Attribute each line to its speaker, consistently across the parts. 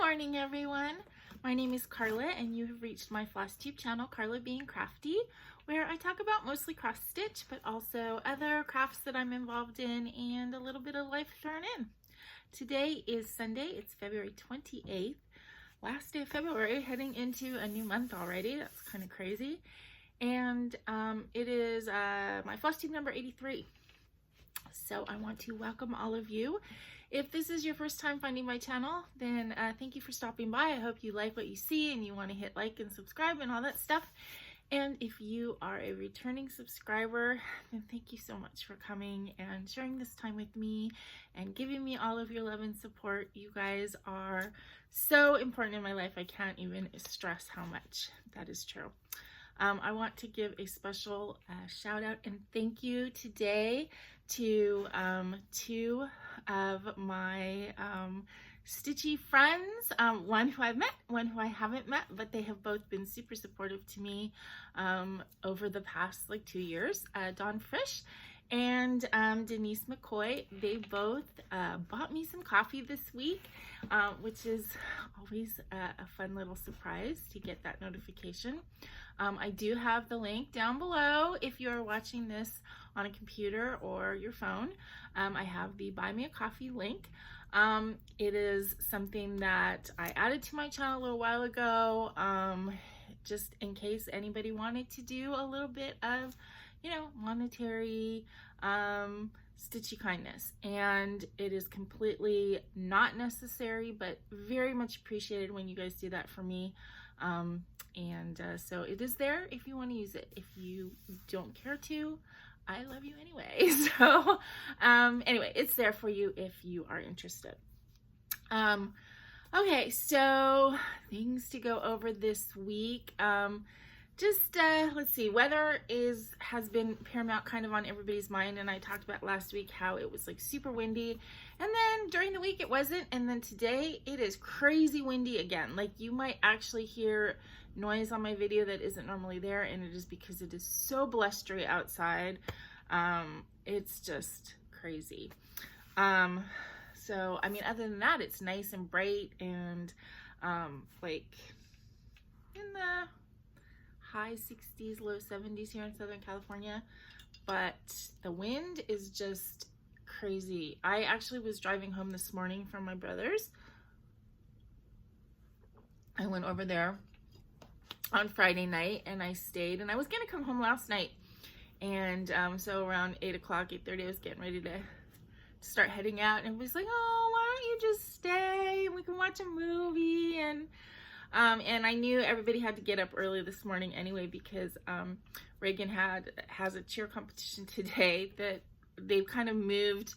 Speaker 1: morning, everyone. My name is Karla, and you have reached my FlossTube channel, KarlaBeingCrafty, where I talk about mostly cross stitch, but also other crafts that I'm involved in and a little bit of life thrown in. Today is Sunday. It's February 28th, last day of February, heading into a new month already. That's kind of crazy. And it is my FlossTube number 83. So I want to welcome all of you. If this is your first time finding my channel, then thank you for stopping by. I hope you like what you see and you want to hit like and subscribe and all that stuff. And if you are a returning subscriber, then thank you so much for coming and sharing this time with me and giving me all of your love and support. You guys are so important in my life. I can't even stress how much that is true. I want to give a special shout out and thank you today to two of my stitchy friends, one who I've met, one who I haven't met, but they have both been super supportive to me over the past like 2 years. Dawn Frisch and Denise McCoy. They both bought me some coffee this week, which is always a fun little surprise to get that notification. I do have the link down below if you're watching this on a computer or your phone. I have the Buy Me a Coffee link. It is something that I added to my channel a little while ago, just in case anybody wanted to do a little bit of, you know, monetary stitchy kindness. And it is completely not necessary, but very much appreciated when you guys do that for me. So it is there if you want to use it. If you don't care to, I love you anyway. So anyway, it's there for you if you are interested. Okay, so things to go over this week. Let's see, weather has been paramount kind of on everybody's mind, and I talked about last week how it was like super windy, and then during the week it wasn't, and then today it is crazy windy again. Like, you might actually hear noise on my video that isn't normally there, and it is because it is so blustery outside. It's just crazy. So I mean, other than that, it's nice and bright and like in the high 60s, low 70s here in Southern California, but the wind is just crazy. I actually was driving home this morning from my brother's. I went over there on Friday night and I stayed, and I was gonna come home last night, and so around 8 o'clock, 8:30, I was getting ready to start heading out, and everybody's like, oh, why don't you just stay and we can watch a movie? And I knew everybody had to get up early this morning anyway, because Reagan has a cheer competition today that they've kind of moved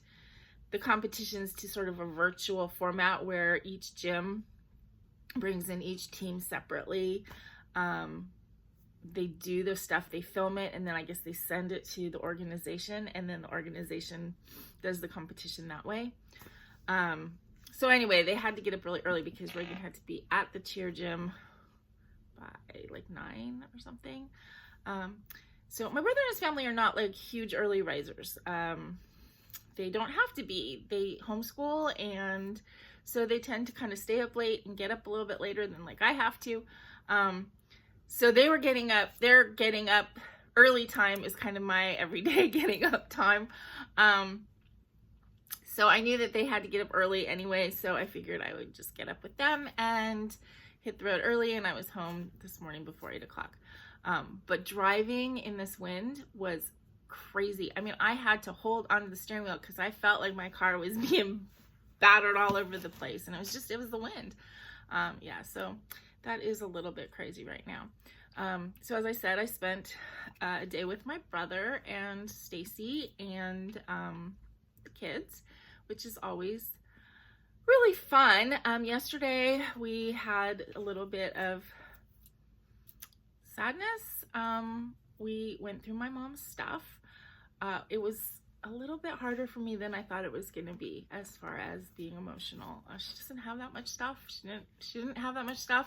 Speaker 1: the competitions to sort of a virtual format where each gym brings in each team separately. They do the stuff, they film it, and then I guess they send it to the organization, and then the organization does the competition that way. So anyway, they had to get up really early because Reagan had to be at the cheer gym by like 9 or something. So my brother and his family are not like huge early risers. They don't have to be. They homeschool, and so they tend to kind of stay up late and get up a little bit later than like I have to. So they were getting up, their getting up early time is kind of my everyday getting up time. So I knew that they had to get up early anyway, so I figured I would just get up with them and hit the road early, and I was home this morning before 8 o'clock. But driving in this wind was crazy. I mean, I had to hold onto the steering wheel because I felt like my car was being battered all over the place, and it was the wind. Yeah, so that is a little bit crazy right now. So as I said, I spent a day with my brother and Stacy and the kids, which is always really fun. Yesterday we had a little bit of sadness. We went through my mom's stuff. It was a little bit harder for me than I thought it was going to be as far as being emotional. She doesn't have that much stuff. She didn't have that much stuff.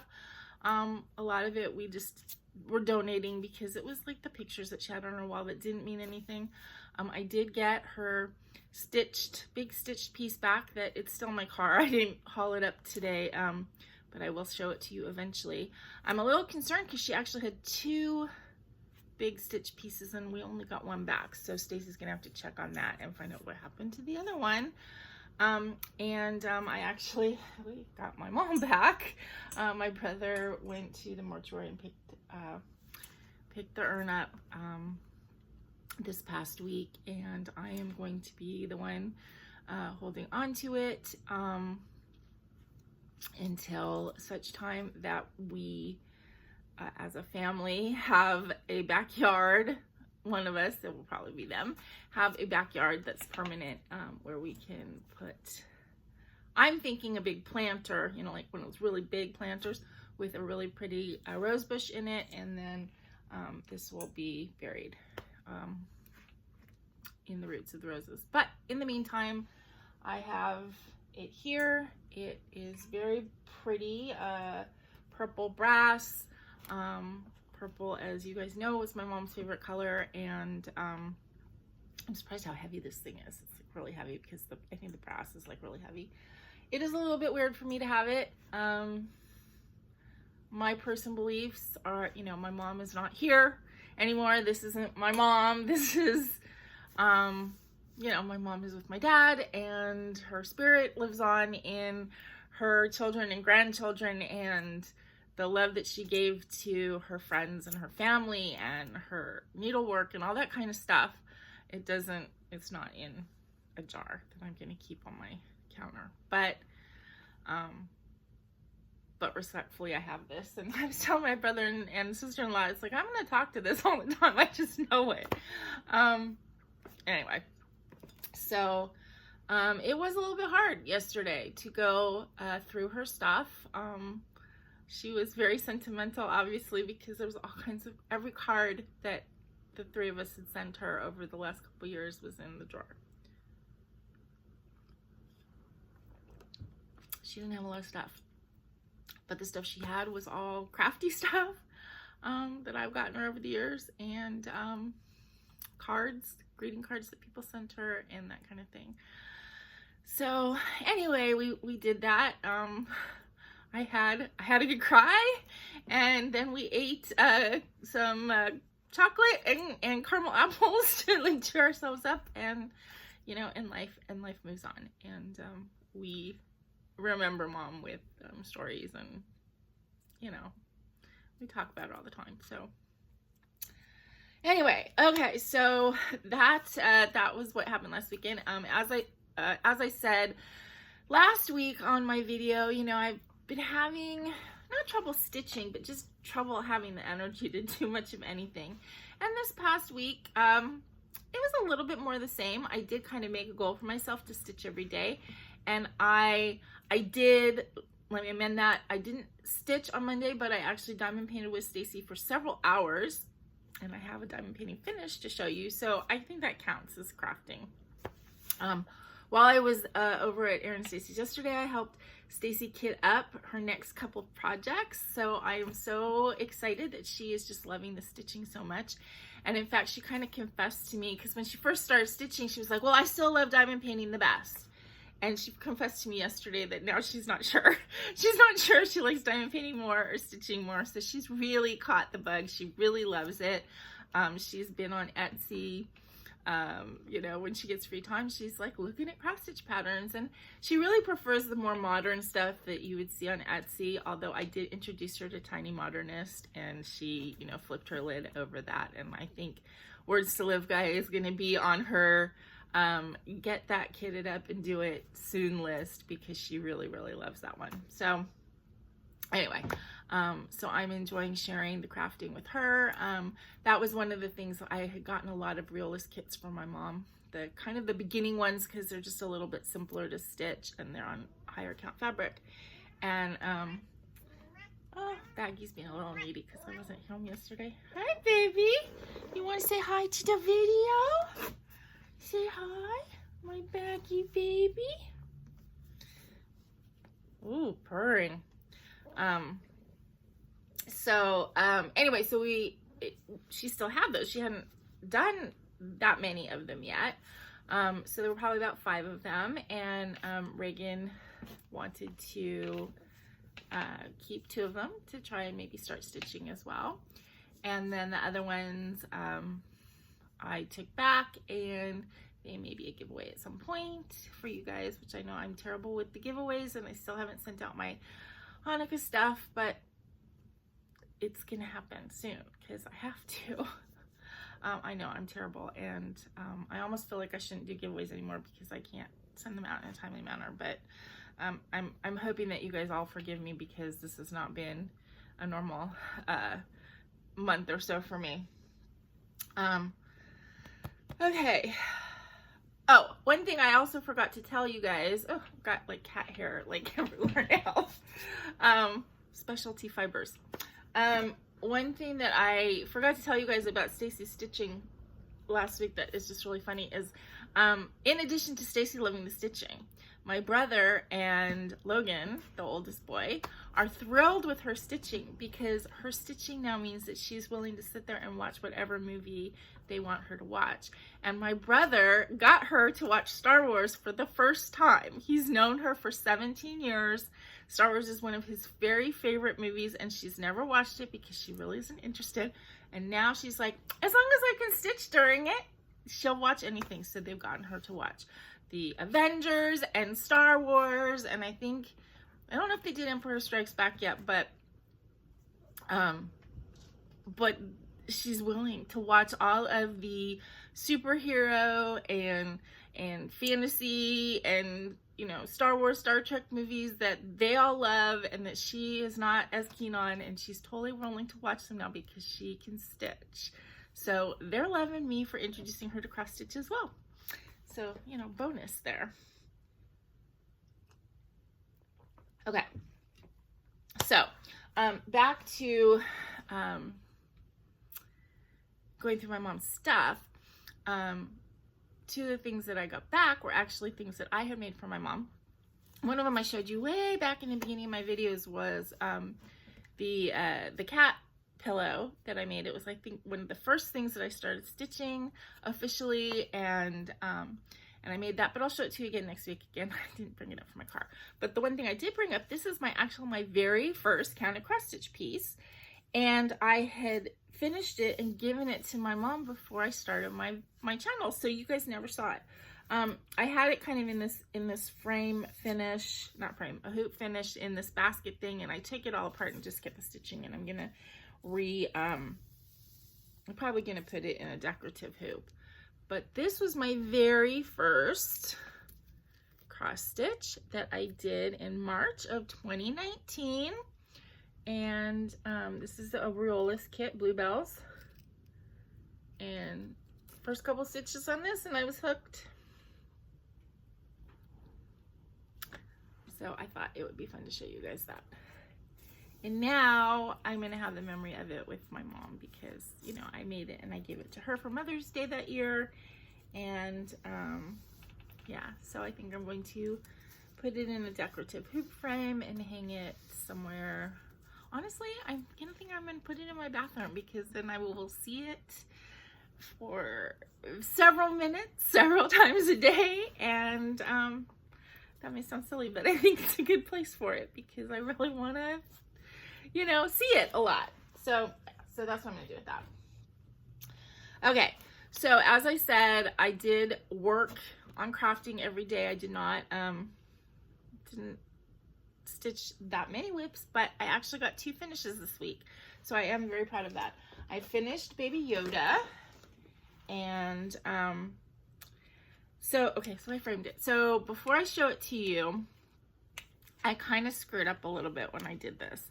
Speaker 1: A lot of it we just were donating because it was like the pictures that she had on her wall that didn't mean anything. I did get her big stitched piece back that it's still in my car. I didn't haul it up today, but I will show it to you eventually. I'm a little concerned because she actually had 2 big stitch pieces and we only got 1 back. So Stacy's gonna have to check on that and find out what happened to the other one. I actually got my mom back. My brother went to the mortuary and picked the urn up this past week, and I am going to be the one holding on to it until such time that we as a family have a backyard. One of us, it will probably be them, have a backyard that's permanent, where we can put, I'm thinking a big planter, you know, like one of those really big planters with a really pretty rose bush in it, and then this will be buried in the roots of the roses. But in the meantime, I have it here. It is very pretty, purple brass. Purple, as you guys know, is my mom's favorite color, and I'm surprised how heavy this thing is. It's like really heavy because I think the brass is like really heavy. It is a little bit weird for me to have it. My personal beliefs are, you know, my mom is not here anymore. This isn't my mom. This is, you know, my mom is with my dad, and her spirit lives on in her children and grandchildren, and the love that she gave to her friends and her family and her needlework and all that kind of stuff. It's not in a jar that I'm going to keep on my counter. But respectfully, I have this. And I was telling my brother and sister-in-law, it's like, I'm going to talk to this all the time. I just know it. Anyway, so it was a little bit hard yesterday to go through her stuff. She was very sentimental, obviously, because there was all kinds of, every card that the 3 of us had sent her over the last couple years was in the drawer. She didn't have a lot of stuff, but the stuff she had was all crafty stuff that I've gotten her over the years, and cards, greeting cards that people sent her, and that kind of thing. So anyway, we did that. I had a good cry, and then we ate some chocolate and caramel apples to like cheer ourselves up, and you know, and life moves on, and we remember Mom with stories, and you know, we talk about it all the time. So anyway, okay, so that was what happened last weekend. As I said last week on my video, you know, I've been having not trouble stitching, but just trouble having the energy to do much of anything. And this past week, it was a little bit more the same. I did kind of make a goal for myself to stitch every day, and I did. Let me amend that. I didn't stitch on Monday, but I actually diamond painted with Stacy for several hours, and I have a diamond painting finished to show you. So I think that counts as crafting. While I was over at Erin Stacy's yesterday, I helped Stacy kit up her next couple of projects. So I am so excited that she is just loving the stitching so much. And in fact, she kind of confessed to me, because when she first started stitching, she was like, well, I still love diamond painting the best. And she confessed to me yesterday that now she's not sure. She's not sure if she likes diamond painting more or stitching more. So she's really caught the bug. She really loves it. She's been on Etsy. You know, when she gets free time, she's like looking at cross stitch patterns, and she really prefers the more modern stuff that you would see on Etsy, although I did introduce her to Tiny Modernist, and she, you know, flipped her lid over that. And I think Words to Live Guy is going to be on her get that kitted up and do it soon list, because she really loves that one. So anyway, so I'm enjoying sharing the crafting with her. That was one of the things. I had gotten a lot of realist kits from my mom, the kind of the beginning ones, because they're just a little bit simpler to stitch and they're on higher count fabric. And oh, Baggy's being a little needy because I wasn't home yesterday. Hi, baby. You want to say hi to the video? Say hi, my Baggy baby. Ooh, purring. Anyway, so she still had those. She hadn't done that many of them yet. So there were probably about 5 of them, and Reagan wanted to keep 2 of them to try and maybe start stitching as well. And then the other ones I took back, and they may be a giveaway at some point for you guys, which I know I'm terrible with the giveaways, and I still haven't sent out my Hanukkah stuff, but it's gonna happen soon because I have to. I know I'm terrible, and I almost feel like I shouldn't do giveaways anymore because I can't send them out in a timely manner, but I'm hoping that you guys all forgive me because this has not been a normal month or so for me. Okay. Oh, one thing I also forgot to tell you guys. Oh, I've got like cat hair like everywhere now. Specialty fibers. One thing that I forgot to tell you guys about Stacy's stitching last week that is just really funny is, in addition to Stacy loving the stitching, my brother and Logan, the oldest boy, are thrilled with her stitching because her stitching now means that she's willing to sit there and watch whatever movie they want her to watch. And my brother got her to watch Star Wars for the first time. He's known her for 17 years. Star Wars is one of his very favorite movies, and she's never watched it because she really isn't interested. And now she's like, as long as I can stitch during it, she'll watch anything. So they've gotten her to watch the Avengers and Star Wars, and I don't know if they did Empire Strikes Back yet, but she's willing to watch all of the superhero and fantasy and, you know, Star Wars, Star Trek movies that they all love and that she is not as keen on, and she's totally willing to watch them now because she can stitch. So they're loving me for introducing her to cross stitch as well. So, you know, bonus there. Okay. So, back to going through my mom's stuff. 2 of the things that I got back were actually things that I had made for my mom. One of them I showed you way back in the beginning of my videos was the cat pillow that I made. It was, I think, one of the first things that I started stitching officially, and I made that, but I'll show it to you again next week. Again, I didn't bring it up for my car, but the one thing I did bring up, this is my very first counted cross stitch piece, and I had finished it and given it to my mom before I started my channel, so you guys never saw it. I had it kind of in this frame finish, not frame, a hoop finish in this basket thing, and I took it all apart and just kept the stitching, and I'm gonna I'm probably gonna put it in a decorative hoop. But this was my very first cross stitch that I did in March of 2019, and this is the Aureolus kit, Bluebells, and first couple stitches on this and I was hooked. So I thought it would be fun to show you guys that. And now I'm going to have the memory of it with my mom because, you know, I made it and I gave it to her for Mother's Day that year. And yeah, so I think I'm going to put it in a decorative hoop frame and hang it somewhere. Honestly, I'm going to think I'm going to put it in my bathroom because then I will see it for several minutes, several times a day. And that may sound silly, but I think it's a good place for it because I really want to, you know, see it a lot. So that's what I'm gonna do with that. Okay, so as I said, I did work on crafting every day. I did not didn't stitch that many whips, but I actually got 2 finishes this week, so I am very proud of that. I finished Baby Yoda, and so I framed it. So before I show it to you, I kind of screwed up a little bit when I did this.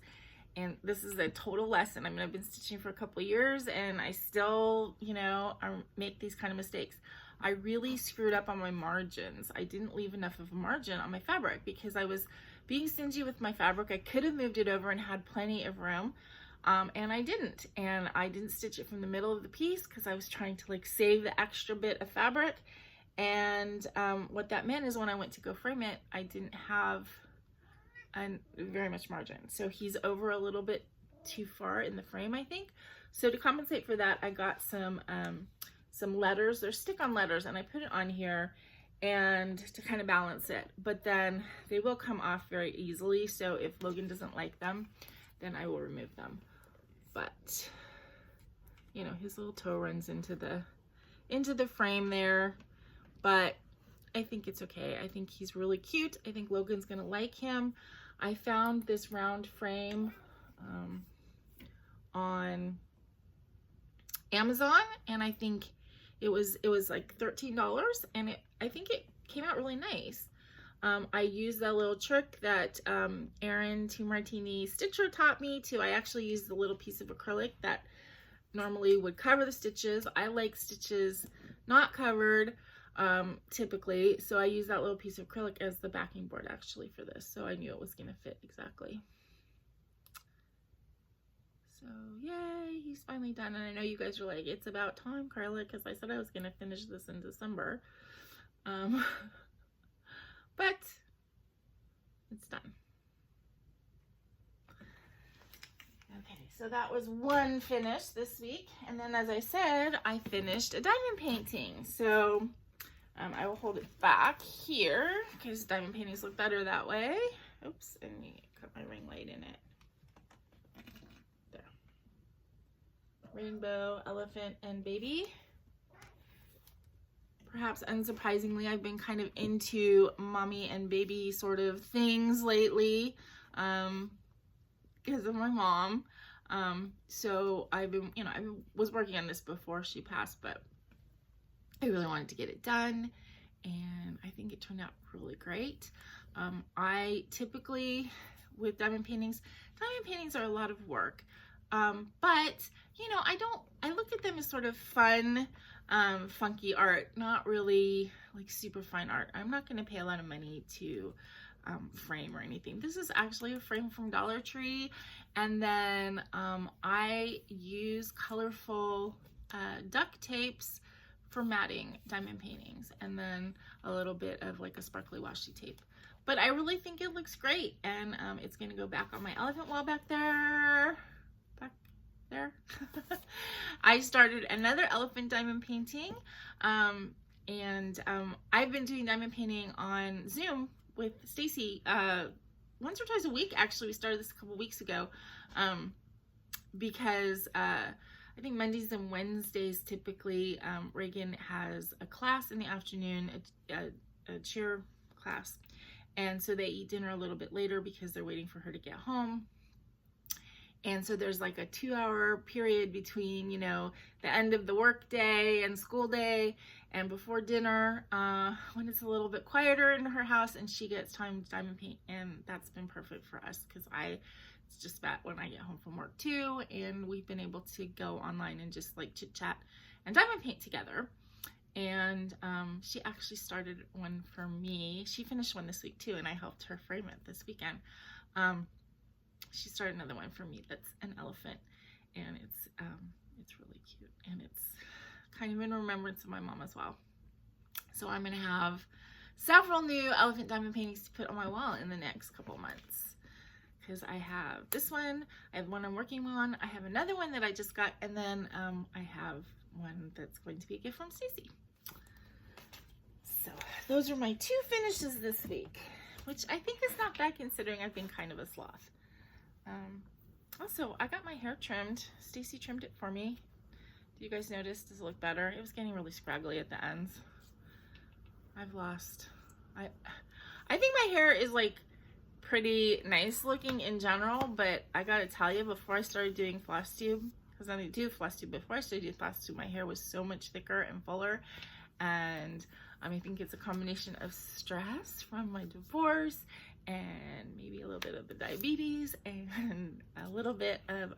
Speaker 1: And this is a total lesson. I mean, I've been stitching for a couple of years and I still, you know, make these kind of mistakes. I really screwed up on my margins. I didn't leave enough of a margin on my fabric because I was being stingy with my fabric. I could have moved it over and had plenty of room. And I didn't. And I didn't stitch it from the middle of the piece because I was trying to like save the extra bit of fabric. And what that meant is when I went to go frame it, I didn't have very much margin. So he's over a little bit too far in the frame, I think. So to compensate for that, I got some some letters. They're stick-on letters, and I put it on here and to kind of balance it, but then they will come off very easily. So if Logan doesn't like them, then I will remove them. But you know, his little toe runs into the frame there, but I think it's okay. I think he's really cute. I think Logan's gonna like him. I found this round frame on Amazon, and I think it was like $13, and I think it came out really nice. I used that little trick that Erin T. Martini Stitcher taught me to. I actually used the little piece of acrylic that normally would cover the stitches. I like stitches not covered typically, so I used that little piece of acrylic as the backing board actually for this, so I knew it was going to fit exactly. So yay, he's finally done. And I know you guys are like, it's about time, Karla, because I said I was going to finish this in December. But it's done. Okay, so that was one finish this week. And then, as I said, I finished a diamond painting. So I will hold it back here because diamond paintings look better that way. Oops, and me cut my ring light in it. There. Rainbow, elephant, and baby. Perhaps unsurprisingly, I've been kind of into mommy and baby sort of things lately because of my mom. So I've been, you know, I was working on this before she passed, but I really wanted to get it done, and I think it turned out really great. I typically, with diamond paintings are a lot of work, but you know, I look at them as sort of fun, funky art, not really like super fine art. I'm not going to pay a lot of money to frame or anything. This is actually a frame from Dollar Tree, and then I use colorful duct tapes for matting diamond paintings, and then a little bit of like a sparkly washi tape. But I really think it looks great, and it's going to go back on my elephant wall back there. I started another elephant diamond painting, and I've been doing diamond painting on Zoom with Stacy once or twice a week. Actually, we started this a couple weeks ago because I think Mondays and Wednesdays typically Reagan has a class in the afternoon, a cheer class, and so they eat dinner a little bit later because they're waiting for her to get home. And so there's like a 2-hour period between, you know, the end of the work day and school day and before dinner when it's a little bit quieter in her house and she gets time to diamond paint. And that's been perfect for us because it's just that when I get home from work too, and we've been able to go online and just like chit chat and diamond paint together. And she actually started one for me. She finished one this week too, and I helped her frame it this weekend. She started another one for me that's an elephant, and it's really cute, and it's kind of in remembrance of my mom as well. So I'm gonna have several new elephant diamond paintings to put on my wall in the next couple months, because I have this one, I have one I'm working on, I have another one that I just got, and then I have one that's going to be a gift from Stacy. So those are my 2 finishes this week, which I think is not bad considering I've been kind of a sloth. Also, I got my hair trimmed. Stacy trimmed it for me. Do you guys notice? Does it look better? It was getting really scraggly at the ends. I've lost. I think my hair is like pretty nice looking in general, but I gotta tell you, before I started doing FlossTube, because I didn't do FlossTube before I started doing FlossTube, my hair was so much thicker and fuller, and I think it's a combination of stress from my divorce and maybe a little bit of the diabetes and a little bit of,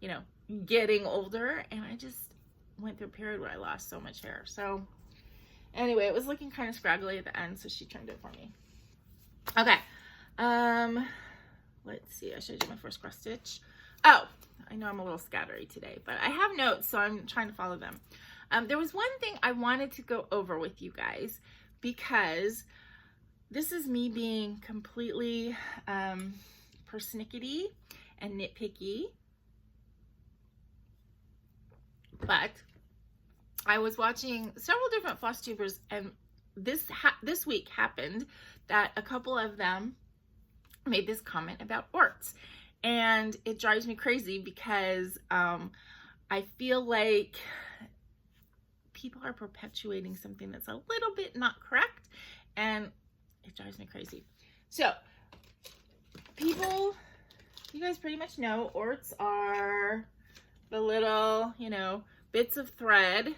Speaker 1: you know, getting older. And I just went through a period where I lost so much hair. So anyway, it was looking kind of scraggly at the end, so she trimmed it for me. Okay. Let's see. I showed you my first cross stitch. Oh, I know I'm a little scattery today, but I have notes, so I'm trying to follow them. There was one thing I wanted to go over with you guys, because this is me being completely persnickety and nitpicky, but I was watching several different floss tubers, and this week happened that a couple of them made this comment about orts, and it drives me crazy because I feel like people are perpetuating something that's a little bit not correct, and it drives me crazy. So people, you guys pretty much know orts are the little, you know, bits of thread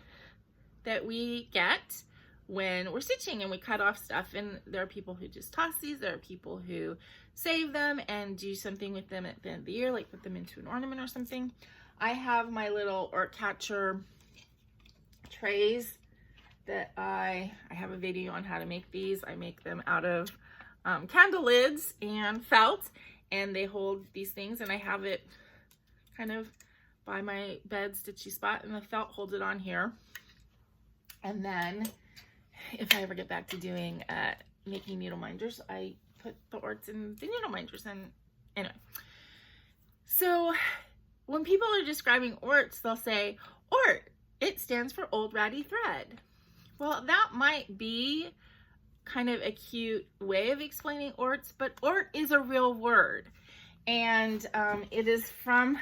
Speaker 1: that we get when we're stitching and we cut off stuff. And there are people who just toss these. There are people who save them and do something with them at the end of the year, like put them into an ornament or something. I have my little ort catcher trays that I have a video on how to make these. I make them out of candle lids and felt, and they hold these things, and I have it kind of by my bed stitchy spot, and the felt holds it on here. And then if I ever get back to doing making needle minders, I put the orts in the needle minders. And anyway, so when people are describing orts, they'll say, ort, it stands for old ratty thread. Well, that might be kind of a cute way of explaining orts, but ort is a real word, and it is from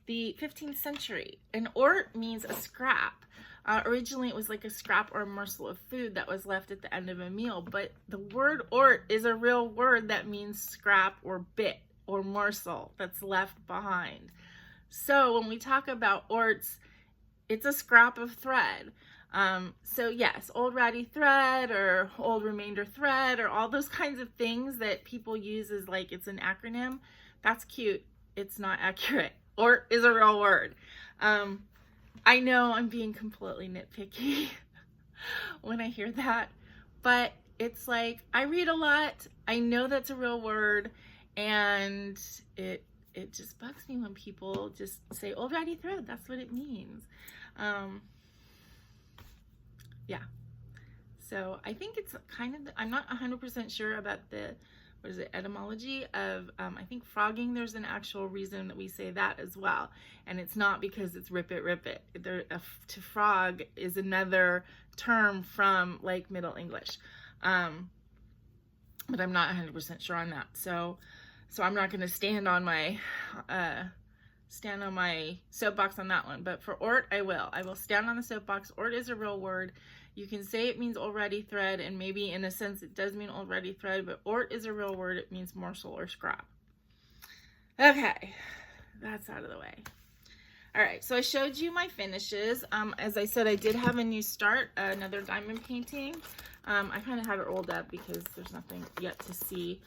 Speaker 1: the 15th century. An ort means a scrap. Originally, it was like a scrap or a morsel of food that was left at the end of a meal, but the word ort is a real word that means scrap or bit or morsel that's left behind. So when we talk about orts, it's a scrap of thread. So yes, old ratty thread or old remainder thread or all those kinds of things that people use as like it's an acronym, that's cute. It's not accurate. Ort is a real word. I know I'm being completely nitpicky when I hear that, but it's like, I read a lot. I know that's a real word, and it just bugs me when people just say old ratty thread. That's what it means. Yeah. So I think it's kind of, I'm not 100% sure about the, what is it, etymology of, I think frogging, there's an actual reason that we say that as well. And it's not because it's rip it, rip it. To frog is another term from like Middle English. But I'm not 100% sure on that. So I'm not going to stand on my soapbox on that one. But for ort, I will stand on the soapbox. Ort is a real word. You can say it means old ratty thread, and maybe in a sense it does mean old ratty thread, but ort is a real word. It means morsel or scrap. Okay, that's out of the way. All right, so I showed you my finishes. As I said, I did have a new start, another diamond painting. I kind of have it rolled up because there's nothing yet to see.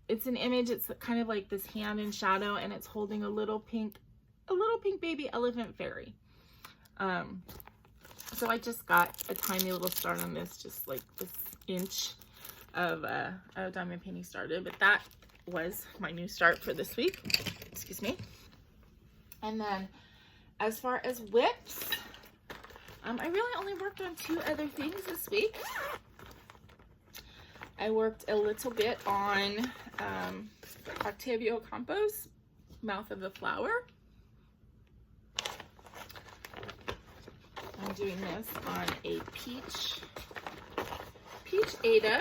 Speaker 1: It's an image. It's kind of like this hand in shadow, and it's holding a little pink baby elephant fairy. So I just got a tiny little start on this, just like this inch of diamond painting started, but that was my new start for this week. Excuse me. And then as far as whips, I really only worked on 2 other things this week. I worked a little bit on Octavio Campo's Mouth of the Flower. I'm doing this on a peach Aida.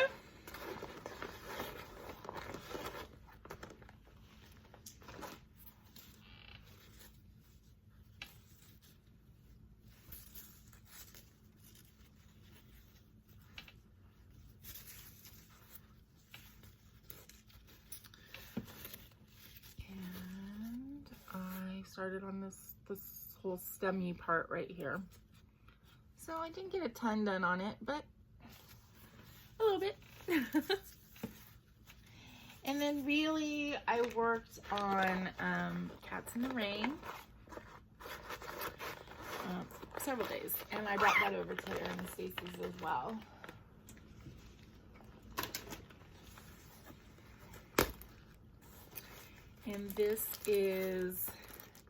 Speaker 1: And I started on this whole stemmy part right here. So I didn't get a ton done on it, but a little bit. And then really I worked on Cats in the Rain several days, and I brought that over to Erin Stacy's as well. And this is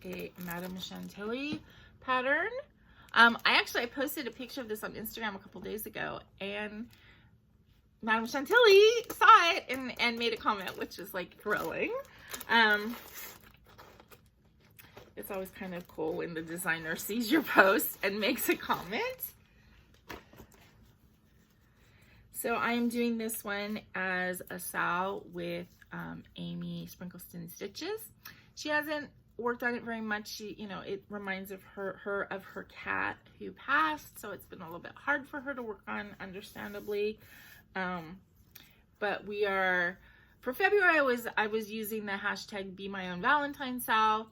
Speaker 1: a Madame Chantilly pattern. I posted a picture of this on Instagram a couple days ago, and Madame Chantilly saw it and made a comment, which is like thrilling. it's always kind of cool when the designer sees your post and makes a comment. So I am doing this one as a Sal with Amy Sprinkleston stitches. She hasn't worked on it very much. She, you know, it reminds of her of her cat who passed, so it's been a little bit hard for her to work on, understandably. But we are, for February, I was using the hashtag Be My Own Valentine Sal,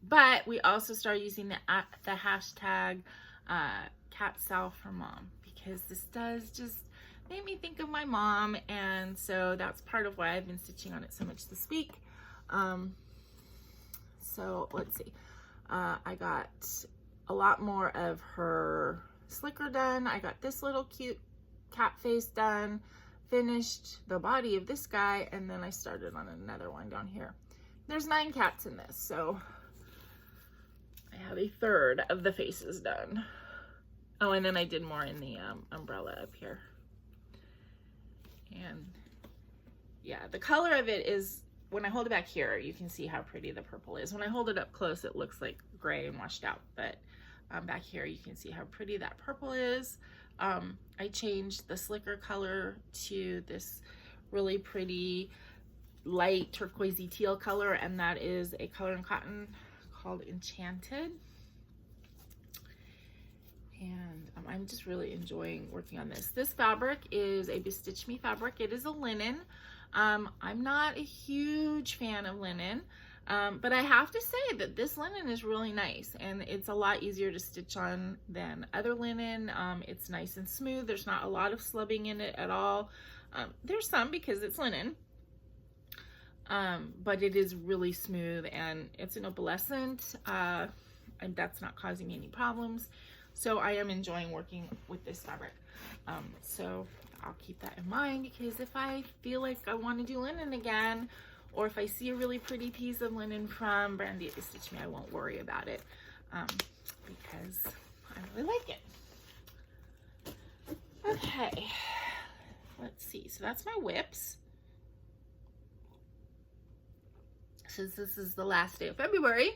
Speaker 1: but we also started using the hashtag Cat Sal for Mom, because this does just make me think of my mom, and so that's part of why I've been stitching on it so much this week. So let's see, I got a lot more of her slicker done. I got this little cute cat face done, finished the body of this guy, and then I started on another one down here. There's 9 cats in this, so I have a third of the faces done. Oh, and then I did more in the umbrella up here. And yeah, the color of it is, when I hold it back here, you can see how pretty the purple is. When I hold it up close, it looks like gray and washed out, but back here you can see how pretty that purple is. I changed the slicker color to this really pretty light turquoisey teal color, and that is a color and cotton called Enchanted. And I'm just really enjoying working on this. This fabric is a BestitchMe fabric. It is a linen. I'm not a huge fan of linen, but I have to say that this linen is really nice, and it's a lot easier to stitch on than other linen. It's nice and smooth. There's not a lot of slubbing in it at all. There's some because it's linen, but it is really smooth, and it's an opalescent, and that's not causing me any problems. So I am enjoying working with this fabric. So I'll keep that in mind, because if I feel like I want to do linen again, or if I see a really pretty piece of linen from Brandy at BestitchMe, I won't worry about it, because I really like it. Okay, let's see. So that's my whips. Since this is the last day of February,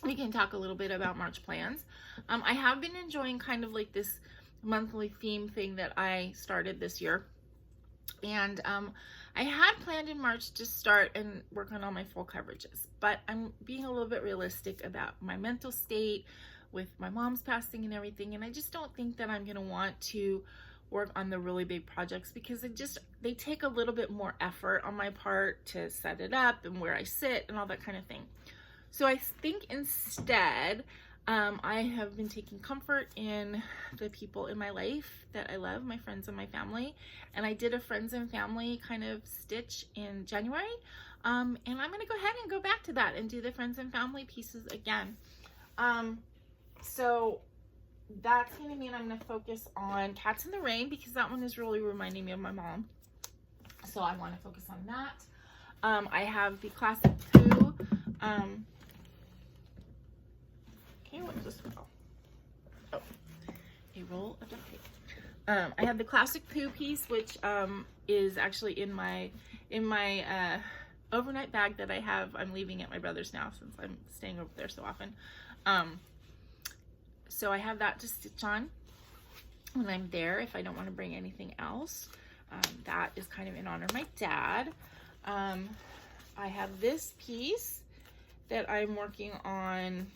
Speaker 1: we can talk a little bit about March plans. I have been enjoying kind of like this monthly theme thing that I started this year. And I had planned in March to start and work on all my full coverages, but I'm being a little bit realistic about my mental state with my mom's passing and everything. And I just don't think that I'm gonna want to work on the really big projects, because they take a little bit more effort on my part to set it up and where I sit and all that kind of thing. So I think instead, I have been taking comfort in the people in my life that I love, my friends and my family. And I did a friends and family kind of stitch in January. And I'm gonna go ahead and go back to that and do the friends and family pieces again. So that's gonna mean I'm gonna focus on Cats in the Rain, because that one is really reminding me of my mom. So I wanna focus on that. I have the classic Pooh. Okay, what is this roll? Oh, a roll of duct tape. I have the classic Pooh piece, which is actually in my overnight bag that I have. I'm leaving at my brother's now since I'm staying over there so often. So I have that to stitch on when I'm there if I don't want to bring anything else. That is kind of in honor of my dad. I have this piece that I'm working on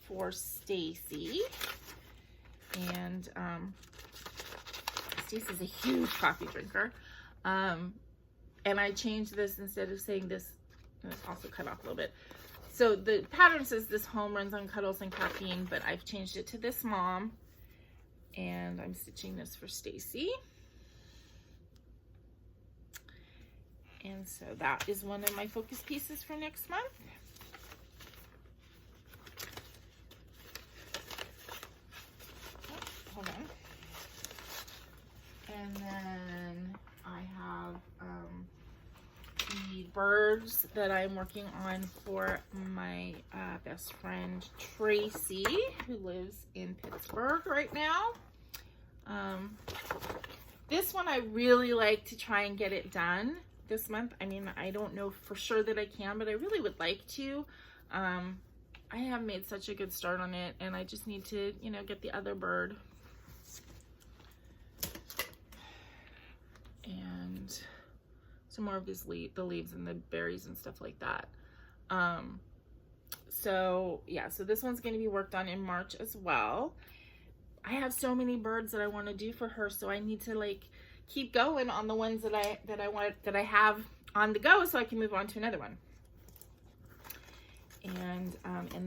Speaker 1: for Stacy, and Stacy's a huge coffee drinker, and I changed this. Instead of saying this, and it's also cut off a little bit, so the pattern says this home runs on cuddles and caffeine, but I've changed it to this mom, and I'm stitching this for Stacy. And so that is one of my focus pieces for next month. Hold on. And then I have the birds that I'm working on for my best friend Tracy, who lives in Pittsburgh right now. This one I really like to try and get it done this month. I mean, I don't know for sure that I can, but I really would like to. I have made such a good start on it, and I just need to, you know, get the other bird. And some more of these the leaves and the berries and stuff like that. So yeah, so this one's going to be worked on in March as well. I have so many birds that I want to do for her, so I need to like keep going on the ones that I have on the go, so I can move on to another one. And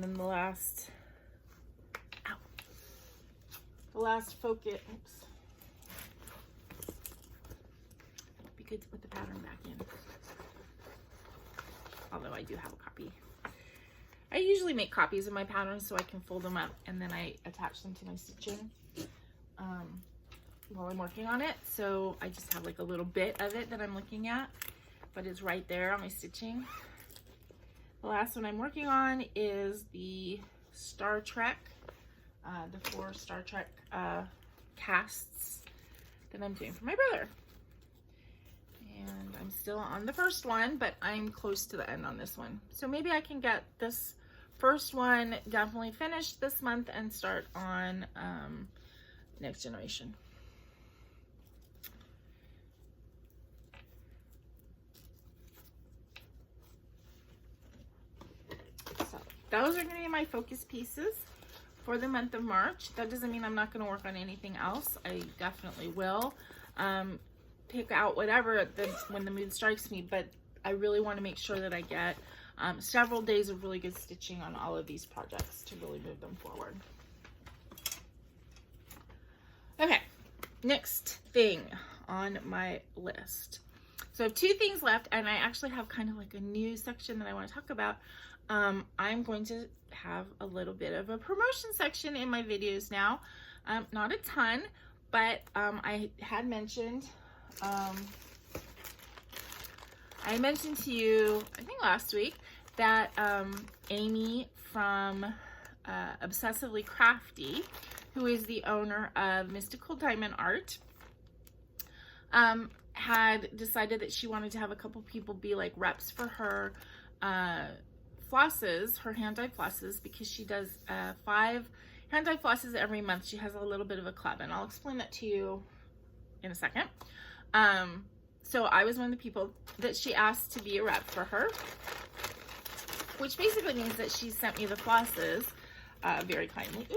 Speaker 1: then the last focus. Oops. Be good to put the pattern back in. Although I do have a copy. I usually make copies of my patterns so I can fold them up and then I attach them to my stitching while I'm working on it. So I just have like a little bit of it that I'm looking at, but it's right there on my stitching. The last one I'm working on is the Star Trek, the 4 Star Trek casts that I'm doing for my brother. And I'm still on the first one, but I'm close to the end on this one. So maybe I can get this first one definitely finished this month and start on next generation. So those are going to be my focus pieces for the month of March. That doesn't mean I'm not going to work on anything else. I definitely will. Pick out whatever when the mood strikes me, but I really want to make sure that I get several days of really good stitching on all of these projects to really move them forward. Okay, next thing on my list. So I have 2 things left, and I actually have kind of like a new section that I want to talk about. I'm going to have a little bit of a promotion section in my videos now. Not a ton, but I had mentioned I mentioned to you, I think last week, that Amy from Obsessively Crafty, who is the owner of Mystical Diamond Art, had decided that she wanted to have a couple people be like reps for her flosses, her hand-dyed flosses, because she does 5 hand-dyed flosses every month. She has a little bit of a club, and I'll explain that to you in a second. So I was one of the people that she asked to be a rep for her, which basically means that she sent me the flosses very kindly,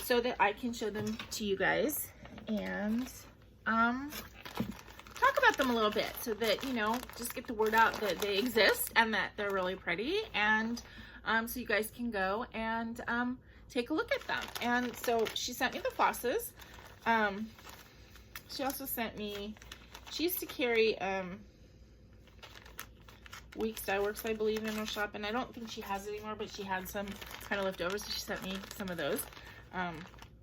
Speaker 1: so that I can show them to you guys and talk about them a little bit, so that, you know, just get the word out that they exist and that they're really pretty, and so you guys can go and take a look at them. And so she sent me the flosses. She also sent me, she used to carry Weeks Dye Works, I believe, in her shop, and I don't think she has it anymore, but she had some kind of left over, so she sent me some of those,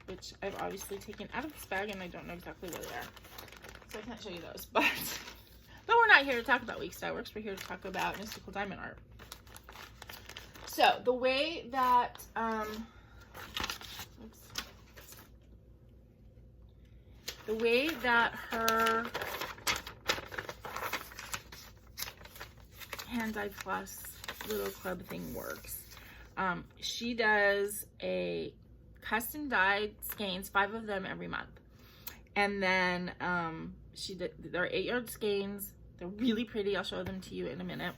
Speaker 1: which I've obviously taken out of this bag, and I don't know exactly where they are, so I can't show you those. But we're not here to talk about Weeks Dye Works, we're here to talk about Mystical Diamond Art. So the way that the way that her hand-dyed floss little club thing works, she does a custom dyed skeins, 5 of them every month, and then they're 8-yard skeins. They're really pretty. I'll show them to you in a minute.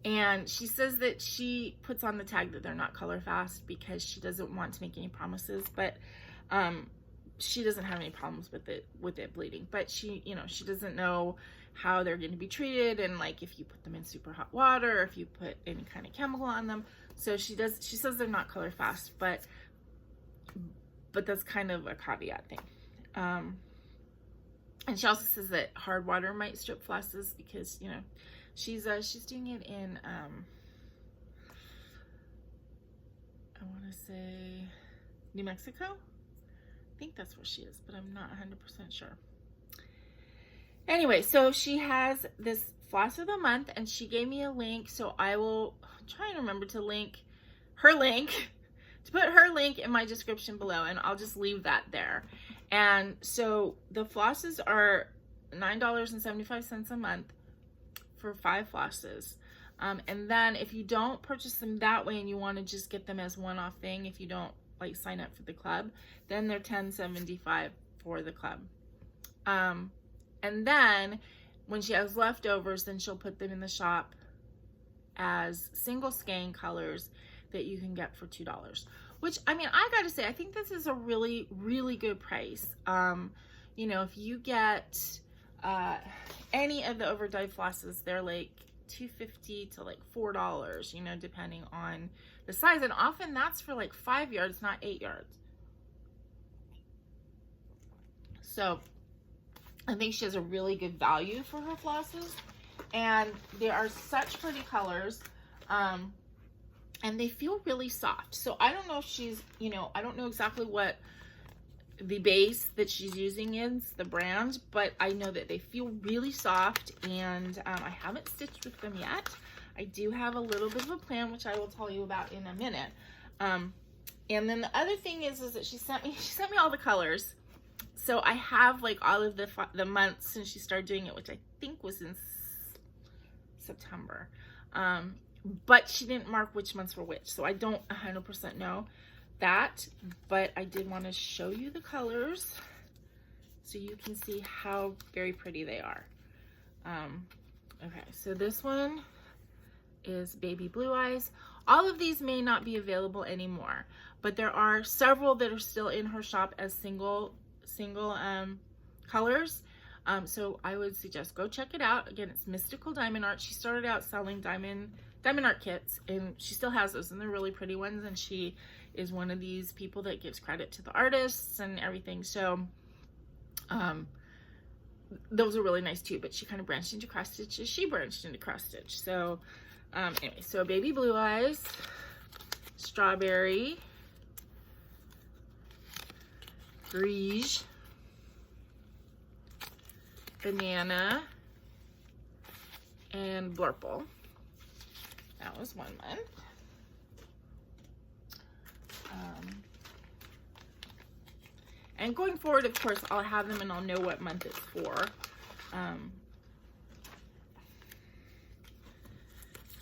Speaker 1: And she says that she puts on the tag that they're not color fast because she doesn't want to make any promises, but she doesn't have any problems with it bleeding, but she, you know, she doesn't know how they're going to be treated, and like if you put them in super hot water, or if you put any kind of chemical on them. So she says they're not color fast, but that's kind of a caveat thing. And she also says that hard water might strip flosses because, you know, she's doing it in I want to say New Mexico. I think that's where she is, but I'm not 100% sure. Anyway, so she has this floss of the month, and she gave me a link, so I will try and remember to link her link, to put her link in my description below, and I'll just leave that there. And so the flosses are $9.75 a month for 5 flosses. And then if you don't purchase them that way and you want to just get them as one-off thing, if you don't like sign up for the club, then they're $10.75 for the club. And then when she has leftovers, then she'll put them in the shop as single skein colors that you can get for $2. Which, I mean, I gotta say, I think this is a really, really good price. You know, if you get any of the overdyed flosses, they're like $2.50 to like $4, you know, depending on the size. And often that's for like 5 yards, not 8 yards. So I think she has a really good value for her flosses. And they are such pretty colors. And they feel really soft. So I don't know if she's, you know, I don't know exactly what the base that she's using is, the brand, but I know that they feel really soft, and I haven't stitched with them yet. I do have a little bit of a plan, which I will tell you about in a minute. And then the other thing is that she sent me all the colors. So I have like all of the months since she started doing it, which I think was in September. But she didn't mark which months were which, so I don't 100% know that, but I did want to show you the colors so you can see how very pretty they are. Okay, so this one is Baby Blue Eyes. All of these may not be available anymore, but there are several that are still in her shop as single colors. So I would suggest go check it out. Again, it's Mystical Diamond Art. She started out selling diamond art kits, and she still has those, and they're really pretty ones, and she is one of these people that gives credit to the artists and everything. So those are really nice too, but she kind of branched into cross stitch as she branched into cross stitch. So anyway, so Baby Blue Eyes, Strawberry, Grige, Banana, and Blurple. That was 1 month. And going forward, of course, I'll have them and I'll know what month it's for.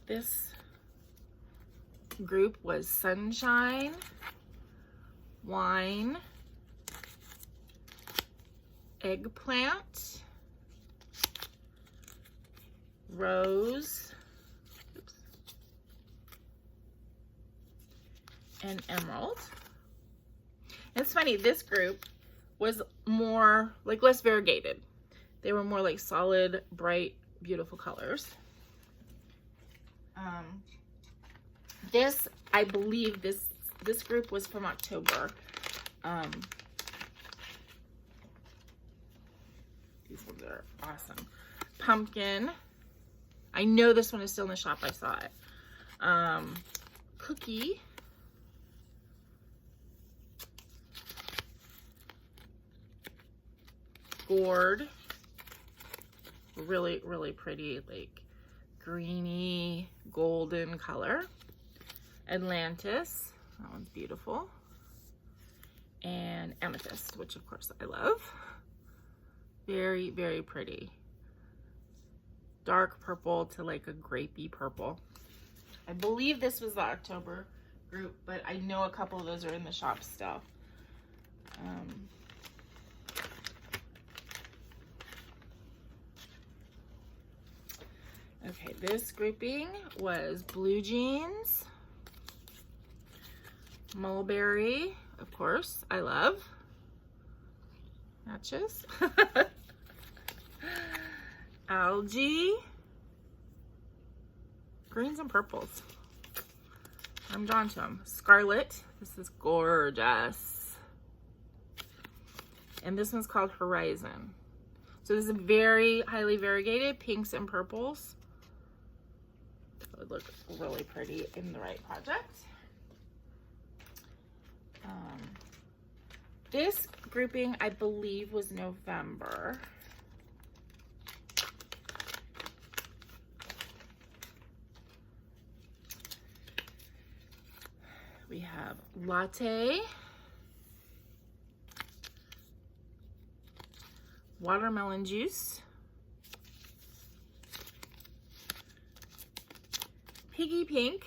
Speaker 1: This group was Sunshine, Wine, Eggplant, Rose, and Emerald. It's funny, this group was more like less variegated. They were more like solid, bright, beautiful colors. This, I believe this group was from October. These ones are awesome. Pumpkin. I know this one is still in the shop. I saw it. Cookie. Gourd. Really, really pretty, like greeny, golden color. Atlantis. That one's beautiful. And Amethyst, which of course I love. Very, very pretty. Dark purple to like a grapey purple. I believe this was the October group, but I know a couple of those are in the shop still. Okay, this grouping was Blue Jeans, Mulberry, of course, I love. Matches. Algae, greens and purples. I'm drawn to them. Scarlet, this is gorgeous. And this one's called Horizon. So this is very highly variegated, pinks and purples. It would look really pretty in the right project. This grouping, I believe, was November. We have Latte, Watermelon Juice, piggy pink.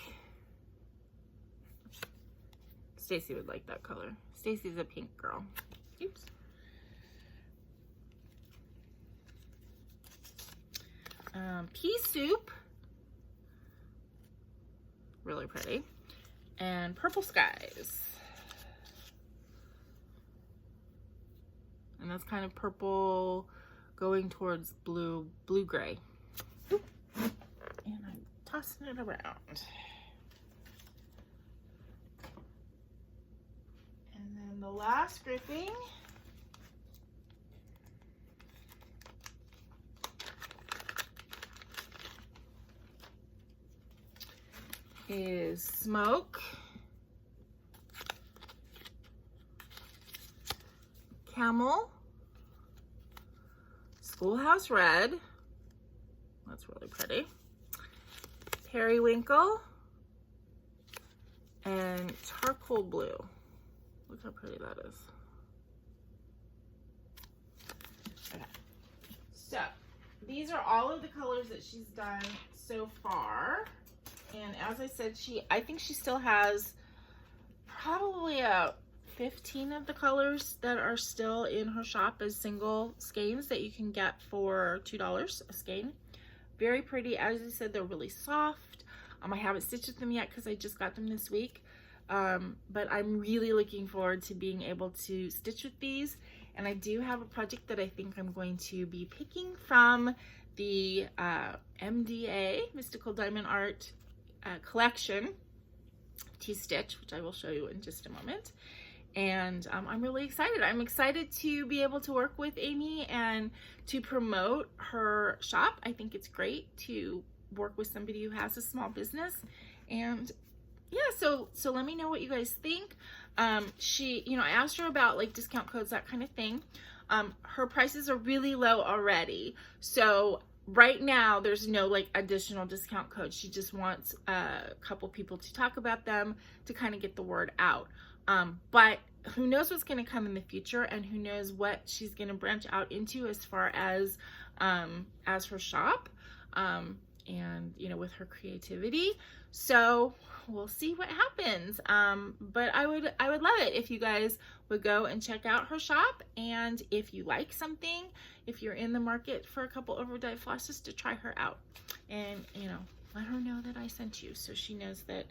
Speaker 1: Stacy would like that color. Stacy's a pink girl. Oops. Pea soup. Really pretty. And purple skies. And that's kind of purple going towards blue-gray. And I'm tossing it around. And then the last grouping is smoke, camel, schoolhouse red, that's really pretty, periwinkle, and charcoal blue. Look how pretty that is. Okay, so these are all of the colors that she's done so far. And as I said, I think she still has probably 15 of the colors that are still in her shop as single skeins that you can get for $2 a skein. Very pretty. As I said, they're really soft. I haven't stitched with them yet because I just got them this week. But I'm really looking forward to being able to stitch with these. And I do have a project that I think I'm going to be picking from the MDA, Mystical Diamond Art collection to stitch, which I will show you in just a moment. And I'm really excited. I'm excited to be able to work with Amy and to promote her shop. I think it's great to work with somebody who has a small business. And yeah, so let me know what you guys think. She, you know, I asked her about like discount codes, that kind of thing. Her prices are really low already. So right now there's no like additional discount codes. She just wants a couple people to talk about them to kind of get the word out. But who knows what's going to come in the future, and who knows what she's going to branch out into as far as her shop, and you know, with her creativity. So we'll see what happens. But I would love it if you guys would go and check out her shop. And if you like something, if you're in the market for a couple overdyed flosses, to try her out. And, you know, let her know that I sent you, so she knows that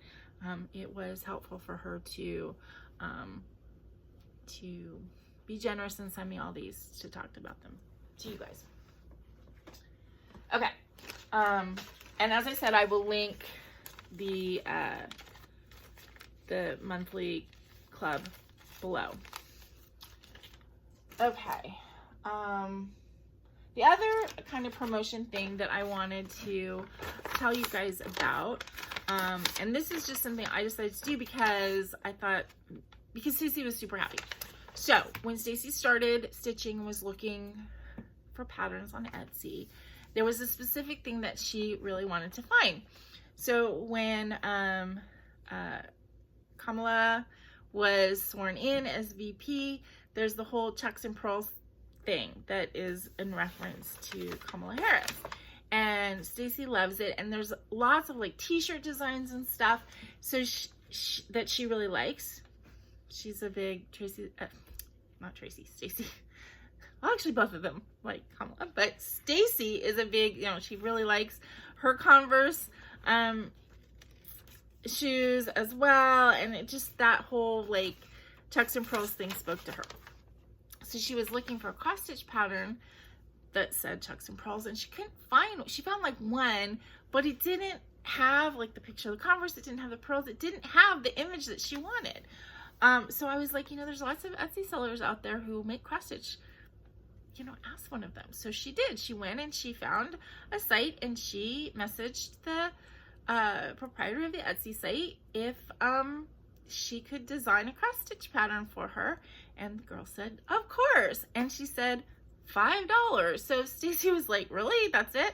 Speaker 1: it was helpful for her to be generous and send me all these to talk about them to you guys. Okay. And as I said, I will link the monthly club below. Okay. The other kind of promotion thing that I wanted to tell you guys about, and this is just something I decided to do because Stacey was super happy. So when Stacey started stitching and was looking for patterns on Etsy, there was a specific thing that she really wanted to find. So when Kamala was sworn in as VP, there's the whole Chucks and Pearls thing that is in reference to Kamala Harris. And Stacey loves it, and there's lots of like t-shirt designs and stuff so that she really likes. She's a big Stacey. Well, actually both of them like Kamala, but Stacey is a big, you know, she really likes her Converse shoes as well, and it just, that whole like Chucks and Pearls thing spoke to her. So she was looking for a cross stitch pattern that said Chucks and Pearls, and she couldn't find, she found like one, but it didn't have like the picture of the Converse, it didn't have the pearls, it didn't have the image that she wanted. So I was like, you know, there's lots of Etsy sellers out there who make cross stitch, you know, ask one of them. So she did. She went and she found a site, and she messaged the proprietor of the Etsy site if she could design a cross stitch pattern for her, and the girl said of course, and she said $5. So Stacey was like, really, that's it?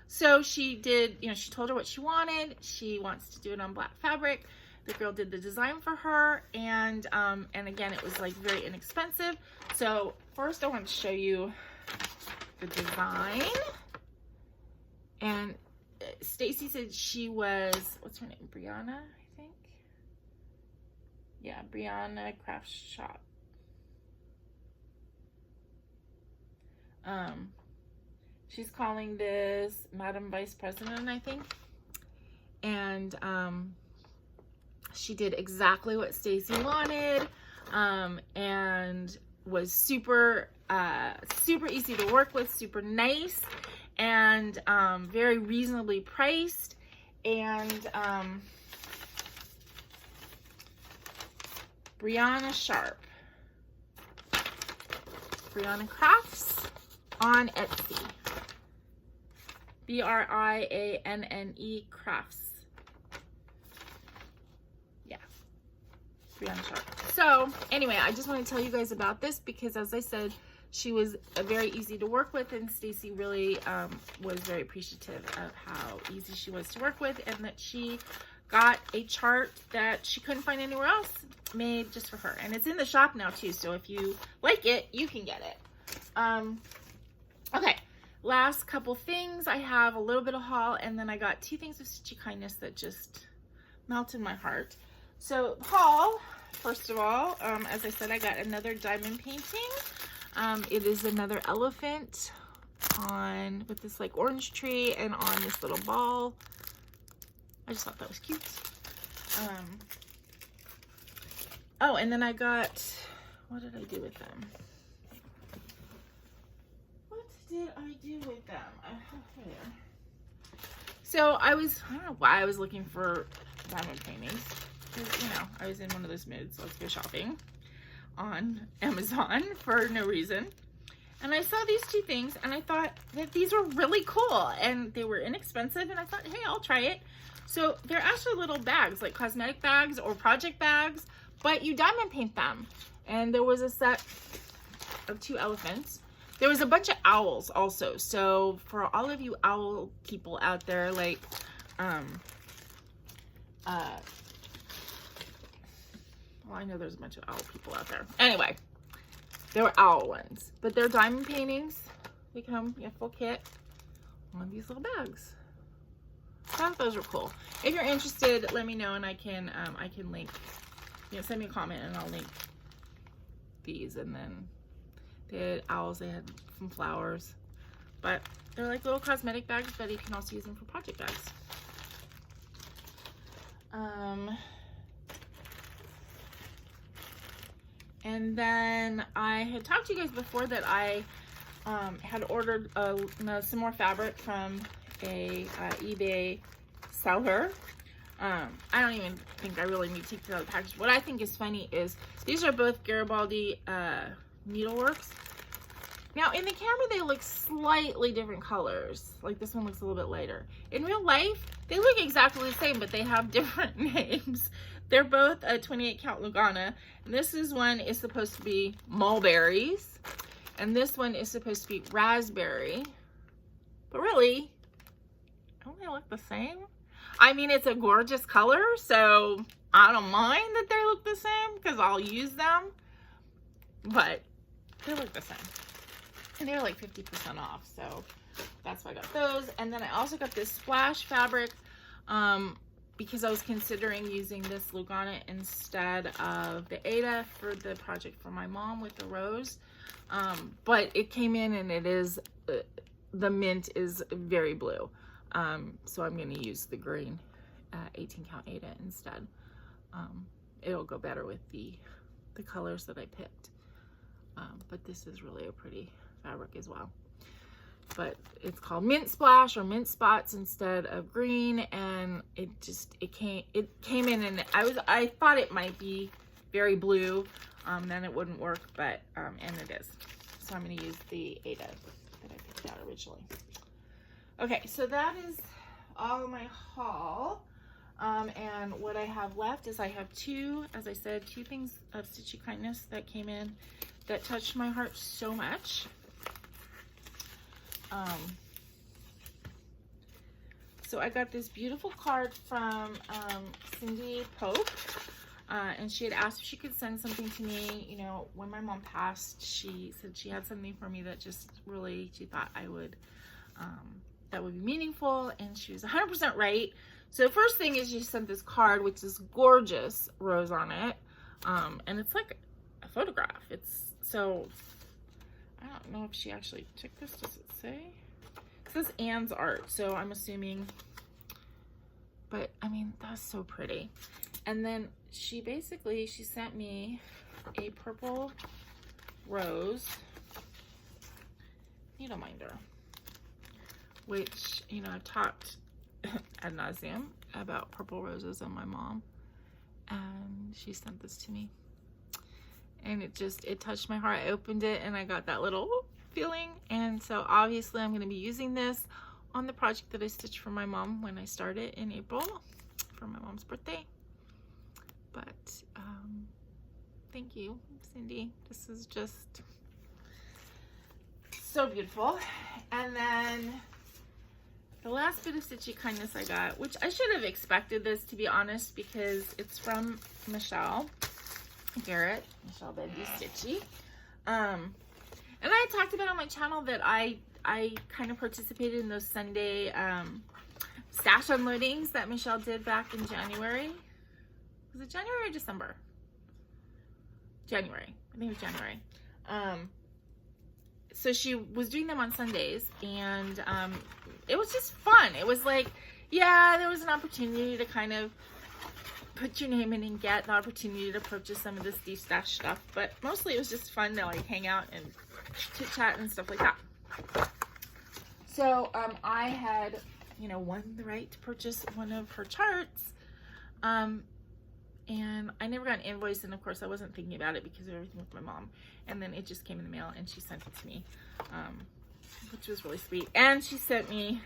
Speaker 1: So she did, you know, she told her what she wanted. She wants to do it on black fabric. The girl did the design for her, and again, it was like very inexpensive. So first I want to show you the design, and Stacy said she was, what's her name? Brianna, I think. Yeah, Brianna Craft Shop. She's calling this Madam Vice President, I think. And she did exactly what Stacy wanted, and was super easy to work with, super nice, and very reasonably priced. And Brianna Sharp, Brianna Crafts on Etsy. BRIANNE Crafts. Yeah, Brianna Sharp. So anyway, I just want to tell you guys about this because, as I said, she was very easy to work with, and Stacy really was very appreciative of how easy she was to work with, and that she got a chart that she couldn't find anywhere else made just for her. And it's in the shop now too, so if you like it, you can get it. Okay, last couple things. I have a little bit of haul, and then I got 2 things of Stitchy Kindness that just melted my heart. So haul, first of all, as I said, I got another diamond painting. It is another elephant with this like orange tree and on this little ball. I just thought that was cute. Oh, and then I got, what did I do with them? What did I do with them? So I don't know why I was looking for diamond paintings. Because, you know, I was in one of those moods. Let's go shopping on Amazon for no reason. And I saw these 2 things, and I thought that these were really cool, and they were inexpensive, and I thought, hey, I'll try it. So they're actually little bags, like cosmetic bags or project bags, but you diamond paint them. And there was a set of 2 elephants. There was a bunch of owls also. So for all of you owl people out there, like, well, I know there's a bunch of owl people out there. Anyway, there were owl ones, but they're diamond paintings. They come in a full kit on these little bags. I thought those were cool. If you're interested, let me know, and I can link. You know, send me a comment, and I'll link these. And then they had owls. They had some flowers, but they're like little cosmetic bags, but you can also use them for project bags. And then I had talked to you guys before that I had ordered some more fabric from a eBay seller. I don't even think I really need to take it out of the package. What I think is funny is these are both Garibaldi needleworks. Now in the camera they look slightly different colors. Like this one looks a little bit lighter. In real life they look exactly the same, but they have different names. They're both a 28 count Lugana, and this one is supposed to be mulberries, and this one is supposed to be raspberry. But really, don't they look the same? I mean, it's a gorgeous color, so I don't mind that they look the same because I'll use them, but they look the same. And they're like 50% off, so that's why I got those. And then I also got this splash fabric because I was considering using this Lugana instead of the Aida for the project for my mom with the rose. But it came in and it is, the mint is very blue. So I'm going to use the green 18 count Aida instead. It'll go better with the colors that I picked. But this is really a pretty fabric as well. But it's called Mint Splash or Mint Spots instead of green, and it came in, and I thought it might be very blue, then it wouldn't work, but and it is. So I'm going to use the Aida that I picked out originally. Okay, so that is all of my haul. And what I have left is I have as I said, 2 things of Stitchy Kindness that came in that touched my heart so much. So I got this beautiful card from Cindy Pope, and she had asked if she could send something to me. You know, when my mom passed, she said she had something for me that just really, she thought I would that would be meaningful, and she was 100% right. So the first thing is she sent this card, which is gorgeous rose on it. And it's like a photograph. It's so, I don't know if she actually took this. Does it say? It says Anne's art, so I'm assuming, but I mean, that's so pretty. And then she sent me a purple rose needle minder, which, you know, I've talked ad nauseum about purple roses and my mom, and she sent this to me, and it touched my heart. I opened it and I got that little feeling, and so obviously I'm going to be using this on the project that I stitched for my mom when I started in April for my mom's birthday. But thank you, Cindy. This is just so beautiful. And then the last bit of stitchy kindness I got, which I should have expected this, to be honest, because it's from Michelle Garrett, Michelle Bendy Stitchy. And I talked about on my channel that I kind of participated in those Sunday stash unloadings that Michelle did back in January. Was it January or December? January. I think it was January. So she was doing them on Sundays, and it was just fun. It was like, yeah, there was an opportunity to kind of put your name in and get the opportunity to purchase some of this deep stash stuff, but mostly it was just fun to like hang out and chit chat and stuff like that. So I had, you know, won the right to purchase one of her charts, and I never got an invoice, and of course I wasn't thinking about it because of everything with my mom, and then it just came in the mail and she sent it to me, which was really sweet. And she sent me,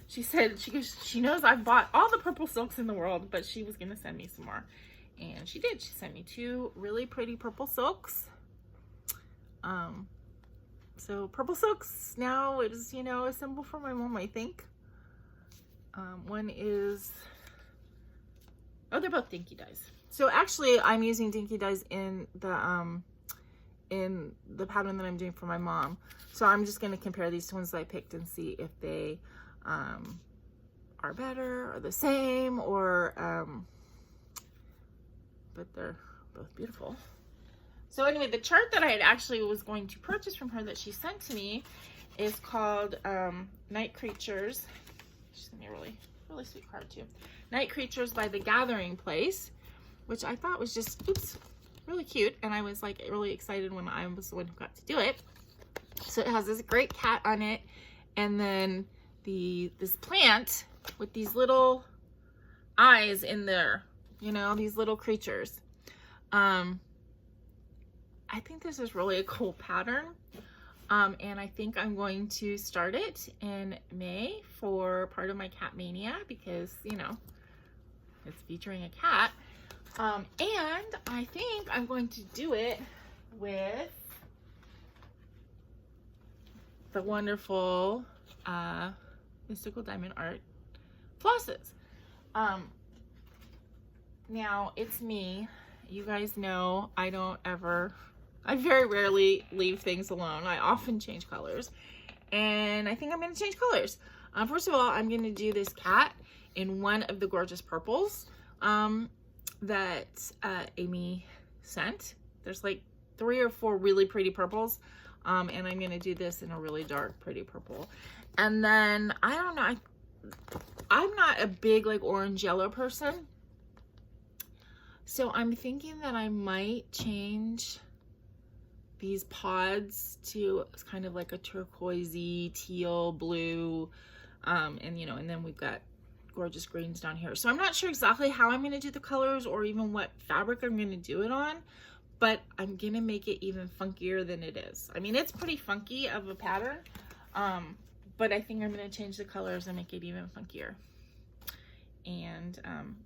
Speaker 1: she said, she knows I've bought all the purple silks in the world, but she was going to send me some more. And she did. She sent me 2 really pretty purple silks. So purple silks now is, you know, a symbol for my mom, I think. One is, oh, they're both Dinky Dyes. So actually I'm using Dinky Dyes in the pattern that I'm doing for my mom. So I'm just going to compare these ones that I picked and see if they are better or the same, or but they're both beautiful. So anyway, the chart that I had actually was going to purchase from her that she sent to me is called Night Creatures. She sent me a really sweet card too. Night Creatures by The Gathering Place, which I thought was just, oops, really cute, and I was like really excited when I was the one who got to do it. So it has this great cat on it, and then this plant with these little eyes in there, you know, these little creatures. I think this is really a cool pattern, and I think I'm going to start it in May for part of my Cat Mania, because, you know, it's featuring a cat, and I think I'm going to do it with the wonderful Mystical Diamond Art flosses. Now it's me. You guys know I very rarely leave things alone. I often change colors, and I think I'm going to change colors. First of all, I'm going to do this cat in one of the gorgeous purples that Amy sent. There's like 3 or 4 really pretty purples, and I'm going to do this in a really dark pretty purple. And then I don't know, I'm not a big like orange yellow person, so I'm thinking that I might change these pods to kind of like a turquoisey teal blue, and you know, and then we've got gorgeous greens down here. So I'm not sure exactly how I'm going to do the colors or even what fabric I'm going to do it on, but I'm going to make it even funkier than it is. I mean, it's pretty funky of a pattern, but I think I'm going to change the colors and make it even funkier. And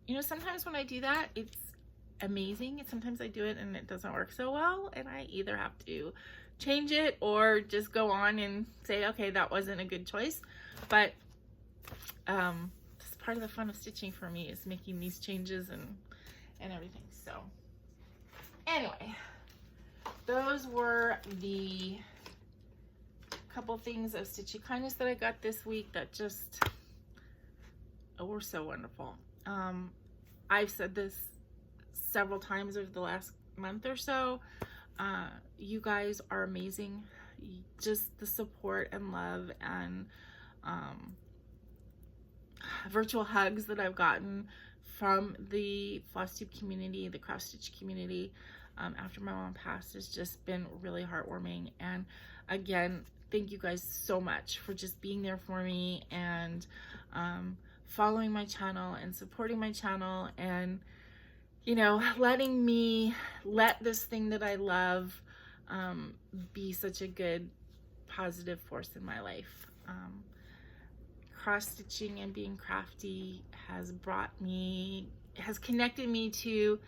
Speaker 1: you know, sometimes when I do that, it's amazing, and sometimes I do it and it doesn't work so well, and I either have to change it or just go on and say, okay, that wasn't a good choice. But this is part of the fun of stitching for me, is making these changes and everything. So anyway, those were the couple things of Stitchy Kindness that I got this week that just were so wonderful. I've said this several times over the last month or so. You guys are amazing. Just the support and love and virtual hugs that I've gotten from the FlossTube community, the cross stitch community, after my mom passed has just been really heartwarming. And again, thank you guys so much for just being there for me and following my channel and supporting my channel and, you know, letting me let this thing that I love be such a good positive force in my life. Cross stitching and being crafty has connected me to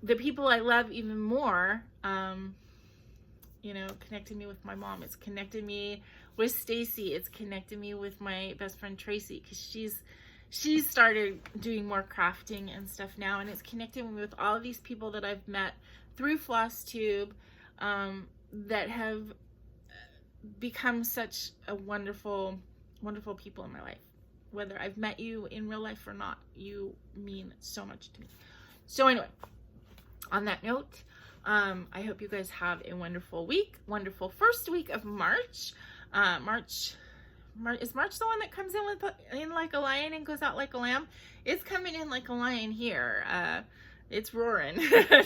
Speaker 1: the people I love even more. You know, connected me with my mom. It's connected me with Stacy. It's connected me with my best friend Tracy, because she's started doing more crafting and stuff now, and it's connected me with all of these people that I've met through FlossTube that have become such a wonderful people in my life. Whether I've met you in real life or not, you mean so much to me. So anyway, on that note, I hope you guys have a wonderful week, wonderful first week of March. Is March the one that comes in like a lion and goes out like a lamb? It's coming in like a lion here. It's roaring.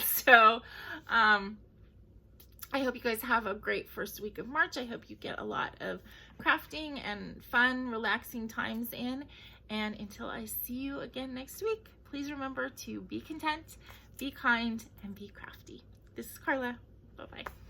Speaker 1: So I hope you guys have a great first week of March. I hope you get a lot of crafting and fun, relaxing times in. And until I see you again next week, please remember to be content, be kind, and be crafty. This is Karla. Bye-bye.